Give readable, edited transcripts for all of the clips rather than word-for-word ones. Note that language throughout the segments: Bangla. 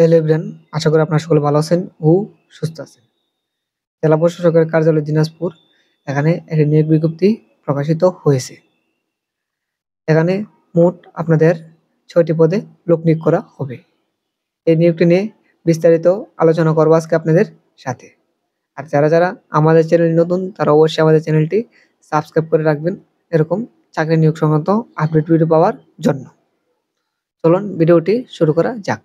হ্যালো এভরিওয়ান, আশা করি আপনারা সকলে ভালো আছেন ও সুস্থ আছেন। জেলা প্রশাসকের কার্যালয় দিনাজপুর এখানে একটি নিয়োগ বিজ্ঞপ্তি প্রকাশিত হয়েছে। এখানে মোট আপনাদের ৬টি পদে লোক নিয়োগ করা হবে। এই নিয়োগটি নিয়ে বিস্তারিত আলোচনা করব আজকে আপনাদের সাথে। আর যারা আমাদের চ্যানেলে নতুন তারা অবশ্যই আমাদের চ্যানেলটি সাবস্ক্রাইব করে রাখবেন এরকম চাকরি নিয়োগ সংক্রান্ত আপডেট ভিডিও পাওয়ার জন্য। চলুন ভিডিওটি শুরু করা যাক।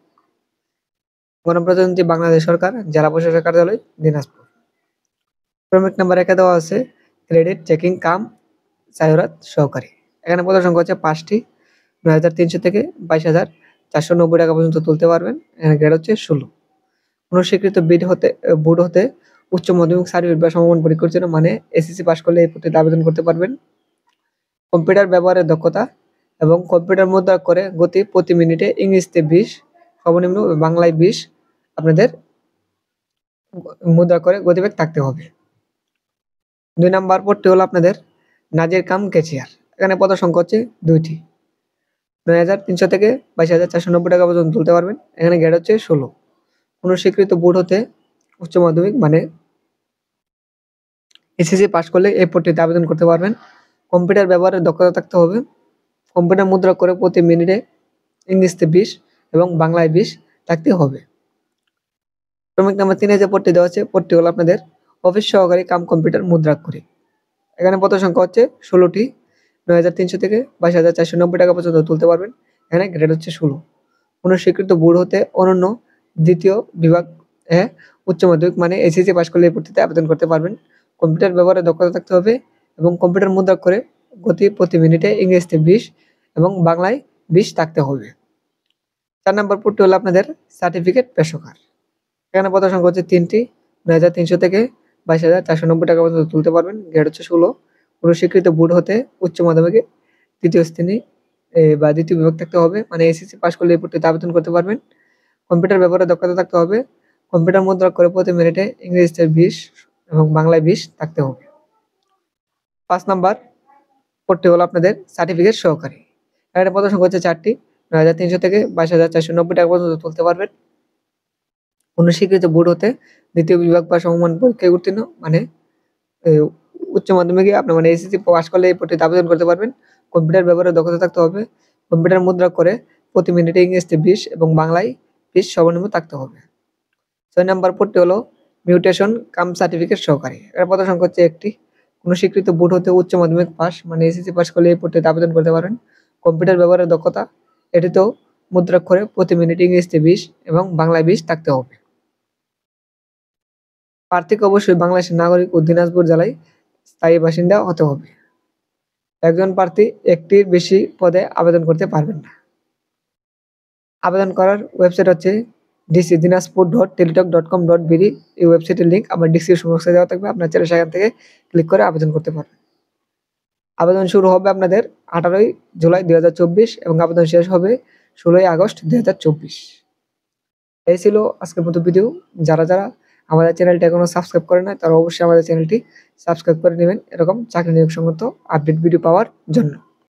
গণপ্রজাতন্ত্রী বাংলাদেশ সরকার, জেলা প্রশাসক কার্যালয়, দিনাজপুর। ক্রমিক নাম্বার ১ এ দেওয়া আছে ক্রেডিট চেকিং কাম সহায়তা সহকারী। এখানে পদের সংখ্যা হচ্ছে ৫টি। ৯,৩০০ থেকে ২২,৪৯০ টাকা পর্যন্ত তুলতে পারবেন। এখানে গ্রেড হচ্ছে ১৬। কোনো স্বীকৃত বোর্ড হতে উচ্চ মাধ্যমিক সার্টিফিকেট বা সমমান পরীক্ষার জন্য মানে এসএসসি পাস করলে এই পদটিতে আবেদন করতে পারবেন। কম্পিউটার ব্যবহারের দক্ষতা এবং কম্পিউটার মুদ্রা করে গতি প্রতি মিনিটে ইংরেজিতে ২০, সর্বনিম্ন বাংলায় ২০ আপনাদের মুদ্রা করে গতিবেগ থাকতে হবে। ২ নাম্বার পদটি হলো আপনাদের নাজির কাম ক্যাশিয়ার। এখানে পদের সংখ্যা হচ্ছে ২টি। ৯,৩০০ থেকে ২২,৪৯০ টাকা পর্যন্ত তুলতে পারবেন। এখানে গ্রেড হচ্ছে ১৬। কোনো স্বীকৃত বোর্ড হতে উচ্চ মাধ্যমিক মানে এসএসসি পাস করলে এই পদটিতে আবেদন করতে পারবেন। কম্পিউটার ব্যবহারের দক্ষতা থাকতে হবে। কম্পিউটার মুদ্রা করে প্রতি মিনিটে ইংরেজিতে ২০ এবং বাংলায় ২০ থাকতে হবে। ক্রমিক নাম্বার ৩ এ যে পদটি দেওয়া আছে পদটি হলো আপনাদের অফিস সহকারী কাম কম্পিউটার মুদ্রাক্ষরিক। এখানে পদের সংখ্যা হচ্ছে ১৬টি। ৯,৩০০ থেকে ২২,৪৯০ টাকা পর্যন্ত তুলতে পারবেন। এখানে গ্রেড হচ্ছে ১৬। কোনো স্বীকৃত বোর্ড হতে অনন্য দ্বিতীয় বিভাগ উচ্চ মাধ্যমিক মানে এসএসসি পাস করলে এই পদটিতে আবেদন করতে পারবেন। কম্পিউটার ব্যবহারে দক্ষতা থাকতে হবে এবং কম্পিউটার মুদ্রা করে গতি প্রতি মিনিটে ইংরেজিতে ২০ এবং বাংলায় ২০ থাকতে হবে। ৪ নম্বর পদটি হলো আপনাদের সার্টিফিকেট পেশকার। এখানে পদের সংখ্যা হচ্ছে ৩টি। ৯,৩০০ থেকে ২২,৪৯০ টাকা পর্যন্ত তুলতে পারবেন। গ্রেড হচ্ছে ১৬। কোনো স্বীকৃত বোর্ড হতে উচ্চ মাধ্যমিকে দ্বিতীয় শ্রেণী বা দ্বিতীয় বিভাগ থাকতে হবে মানে এসএসসি পাস করলে এই পদটিতে আবেদন করতে পারবেন। কম্পিউটার ব্যবহারে দক্ষতা থাকতে হবে। কম্পিউটার মুদ্রা করে প্রতি মিনিটে ইংরেজিতে ২০ এবং বাংলায় ২০ থাকতে হবে। ৫ নাম্বার পদটি হলো আপনাদের সার্টিফিকেট সহকারী। এখানে পদের সংখ্যা হচ্ছে ৪টি। ৯,৩০০ থেকে ২২,৪৯০ টাকা পর্যন্ত তুলতে পারবেন। কোনো স্বীকৃত বোর্ড হতে দ্বিতীয় বিভাগ বা সমমান পরীক্ষায় উত্তীর্ণ মানে উচ্চ মাধ্যমিকে আপনার মানে এসএসসি পাস করলে এই পদটিতে আবেদন করতে পারবেন। কম্পিউটার ব্যবহারে দক্ষতা থাকতে হবে। কম্পিউটার মুদ্রা করে প্রতি মিনিটে ইংরেজিতে ২০ এবং বাংলায় ২০ সর্বনিম্ন থাকতে হবে। ৬ নম্বর পদটি হলো মিউটেশন কাম সার্টিফিকেট সহকারী। এর পদের সংখ্যা হচ্ছে ১টি। কোনো স্বীকৃত বোর্ড হতে উচ্চ মাধ্যমিক পাস মানে এসএসসি পাস করলে এই পদটিতে আবেদন করতে পারেন। কম্পিউটার ব্যবহারের দক্ষতা এটিতেও মুদ্রাক্ষরে প্রতি মিনিটে ইংরেজিতে ২০ এবং বাংলায় ২০ থাকতে হবে। প্রার্থীকে অবশ্যই বাংলাদেশের নাগরিক ও দিনাজপুর জেলায় স্থায়ী বাসিন্দা হতে হবে। একজন প্রার্থী একটির বেশি পদে আবেদন করতে পারবেন না। আবেদন করার ওয়েবসাইট হচ্ছে dcdinazpur.teletalk.com.bd। এই ওয়েবসাইটের লিঙ্ক আমার ডেসক্রিপশন বক্সে দেওয়া থাকবে। আপনার চাইলে সেখান থেকে ক্লিক করে আবেদন করতে পারবেন। আবেদন শুরু হবে আপনাদের ১৮ই জুলাই ২০২৪ এবং আবেদন শেষ হবে ১৬ই আগস্ট ২০২৪। এই ছিল আজকের মতো ভিডিও। যারা আমাদের চ্যানেলটি এখনো সাবস্ক্রাইব করে নাই তারা অবশ্যই আমাদের চ্যানেলটি সাবস্ক্রাইব করে নেবেন এরকম চাকরি নিয়োগ সংক্রান্ত আপডেট ভিডিও পাওয়ার জন্য।